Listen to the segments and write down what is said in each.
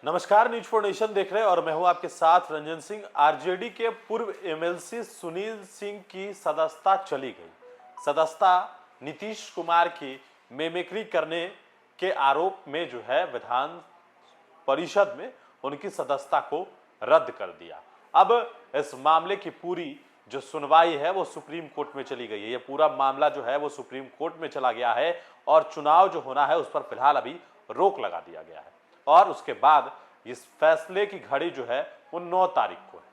नमस्कार, news for nation देख रहे हैं और मैं हूं आपके साथ रंजन सिंह। आरजेडी के पूर्व एमएलसी सुनील सिंह की सदस्यता चली गई। सदस्यता नीतीश कुमार की मिमिक्री करने के आरोप में जो है विधान परिषद में उनकी सदस्यता को रद्द कर दिया। अब इस मामले की पूरी जो सुनवाई है वो सुप्रीम कोर्ट में चली गई है। ये पूरा मामला जो है वो सुप्रीम कोर्ट में चला गया है और चुनाव जो होना है उस पर फिलहाल अभी रोक लगा दिया गया है और उसके बाद इस फैसले की घड़ी जो है वो 9 तारीख को है।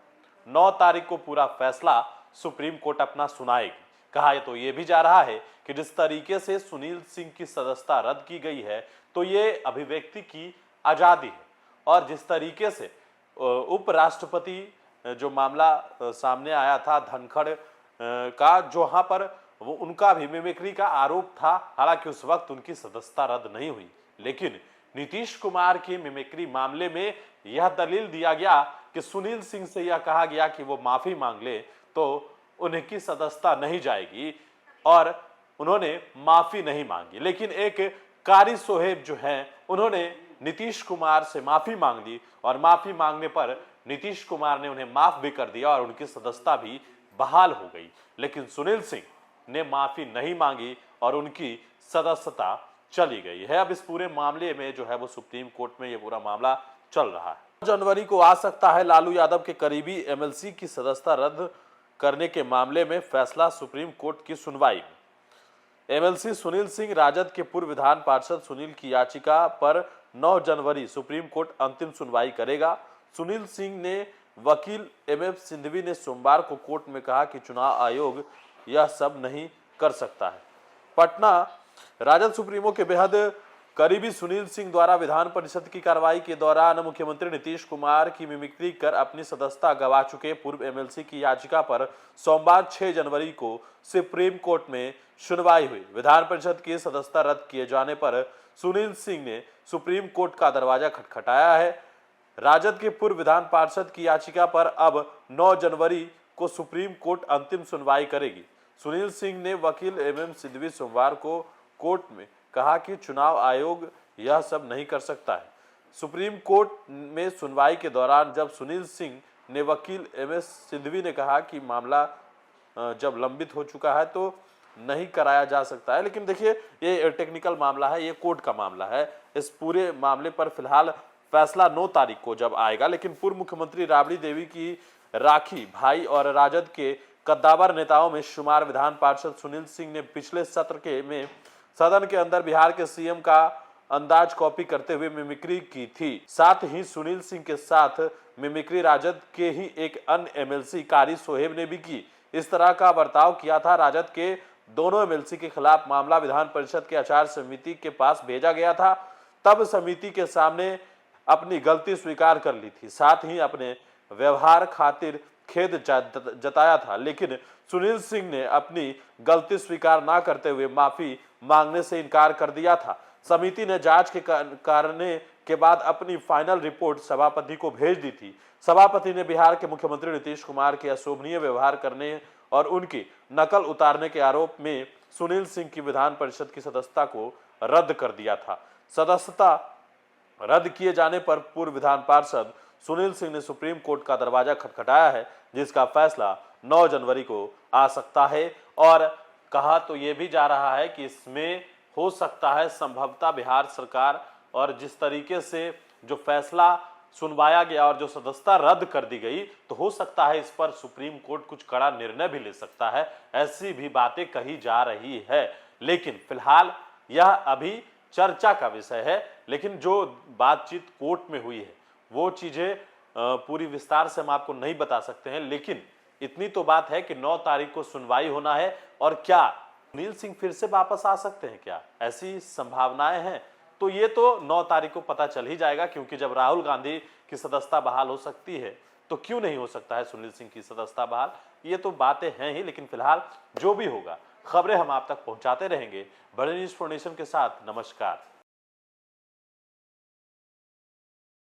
9 तारीख को पूरा फैसला सुप्रीम कोर्ट अपना सुनाएगी। कहा तो ये भी जा रहा है कि जिस तरीके से सुनील सिंह की सदस्यता रद्द की गई है तो ये अभिव्यक्ति की आजादी है और जिस तरीके से उपराष्ट्रपति जो मामला सामने आया था धनखड़ का, जहां पर वो उनका भी मिमिक्री का आरोप था। हालांकि उस वक्त उनकी सदस्यता रद्द नहीं हुई, लेकिन नीतीश कुमार की मिमिक्री मामले में यह दलील दिया गया कि सुनील सिंह से यह कहा गया कि वो माफी मांग ले तो उनकी सदस्यता नहीं जाएगी और उन्होंने माफी नहीं मांगी। लेकिन एक कारी सोहेब जो हैं उन्होंने नीतीश कुमार से माफी मांग ली और माफी मांगने पर नीतीश कुमार ने उन्हें माफ भी कर दिया और उनकी सदस्यता भी बहाल हो गई। लेकिन सुनील सिंह ने माफी नहीं मांगी और उनकी सदस्यता चली गई है। अब इस पूरे मामले में जो है वो सुप्रीम कोर्ट में ये पूरा मामला चल रहा है। जनवरी को आ सकता है लालू यादव के करीबी एमएलसी की सदस्यता रद्द करने के मामले में फैसला सुप्रीम कोर्ट की सुनवाई में। एमएलसी सुनील सिंह राजद के पूर्व विधान पार्षद सुनील की याचिका पर 9 जनवरी सुप्रीम कोर्ट अंतिम सुनवाई करेगा। सुनील सिंह ने वकील एमएफ सिंघवी ने सोमवार को कोर्ट में कहा कि चुनाव आयोग यह सब नहीं कर सकता है। पटना राजद सुप्रीमो के बेहद करीबी सुनील सिंह द्वारा विधान परिषद की कार्रवाई के दौरान मुख्यमंत्री नीतीश कुमार की मिमिक्री कर अपनी सदस्यता गंवा चुके पूर्व एमएलसी की याचिका पर सोमवार 6 जनवरी को सुप्रीम कोर्ट में सुनवाई हुई। विधान परिषद की सदस्यता रद्द किए जाने पर सुनील सिंह ने सुप्रीम कोर्ट का दरवाजा खटखटाया है। राजद के पूर्व विधान पार्षद की याचिका पर अब 9 जनवरी को सुप्रीम कोर्ट अंतिम सुनवाई करेगी। सुनील सिंह ने वकील एमएम सिंघवी सोमवार को कोर्ट में कहा कि चुनाव आयोग यह सब नहीं कर सकता है। सुप्रीम कोर्ट में सुनवाई के दौरान जब सुनील सिंह ने वकील एमएस सिंघवी ने कहा कि मामला जब लंबित हो चुका है तो नहीं कराया जा सकता है। लेकिन देखिए ये टेक्निकल मामला है, ये कोर्ट का मामला है। इस पूरे मामले पर फिलहाल फैसला 9 तारीख को जब आएगा, लेकिन पूर्व मुख्यमंत्री राबड़ी देवी की राखी भाई और राजद के कद्दावर नेताओं में शुमार विधान पार्षद सुनील सिंह ने पिछले सत्र के में सदन के अंदर बिहार के सीएम का अंदाज कॉपी करते हुए मिमिक्री की थी। साथ ही सुनील सिंह के साथ मिमिक्री राजद के ही एक अन्य एमएलसी कारी सोहेब ने भी की। इस तरह का बर्ताव किया था। राजद के दोनों एमएलसी के खिलाफ मामला विधान परिषद के आचार समिति के पास भेजा गया था। तब समिति के सामने अपनी गलती स्वीकार कर ली थी, साथ ही अपने व्यवहार खातिर खेद जताया था। लेकिन सुनील सिंह ने अपनी गलती स्वीकार ना करते हुए माफी मांगने से इनकार कर दिया था। समिति ने जांच के करने के बाद अपनी फाइनल रिपोर्ट सभापति को भेज दी थी। सभापति ने बिहार के मुख्यमंत्री नीतीश कुमार के अशोभनीय व्यवहार करने और उनकी नकल उतारने के आरोप में सुनील सिंह की विधान परिषद की सदस्यता को रद्द कर दिया था। सदस्यता रद्द किए जाने पर पूर्व विधान पार्षद सुनील सिंह ने सुप्रीम कोर्ट का दरवाजा खटखटाया है, जिसका फैसला 9 जनवरी को आ सकता है। और कहा तो ये भी जा रहा है कि इसमें हो सकता है संभवतः बिहार सरकार और जिस तरीके से जो फैसला सुनवाया गया और जो सदस्यता रद्द कर दी गई तो हो सकता है इस पर सुप्रीम कोर्ट कुछ कड़ा निर्णय भी ले सकता है। ऐसी भी बातें कही जा रही है, लेकिन फिलहाल यह अभी चर्चा का विषय है। लेकिन जो बातचीत कोर्ट में हुई है वो चीजें पूरी विस्तार से हम आपको नहीं बता सकते हैं, लेकिन इतनी तो बात है कि 9 तारीख को सुनवाई होना है। और क्या सुनील सिंह फिर से वापस आ सकते हैं, क्या ऐसी संभावनाएं हैं? तो ये तो 9 तारीख को पता चल ही जाएगा, क्योंकि जब राहुल गांधी की सदस्यता बहाल हो सकती है तो क्यों नहीं हो सकता है सुनील सिंह की सदस्यता बहाल। ये तो बातें हैं ही, लेकिन फिलहाल जो भी होगा खबरें हम आप तक पहुंचाते रहेंगे। बड़े न्यूज फॉर नेशन के साथ नमस्कार।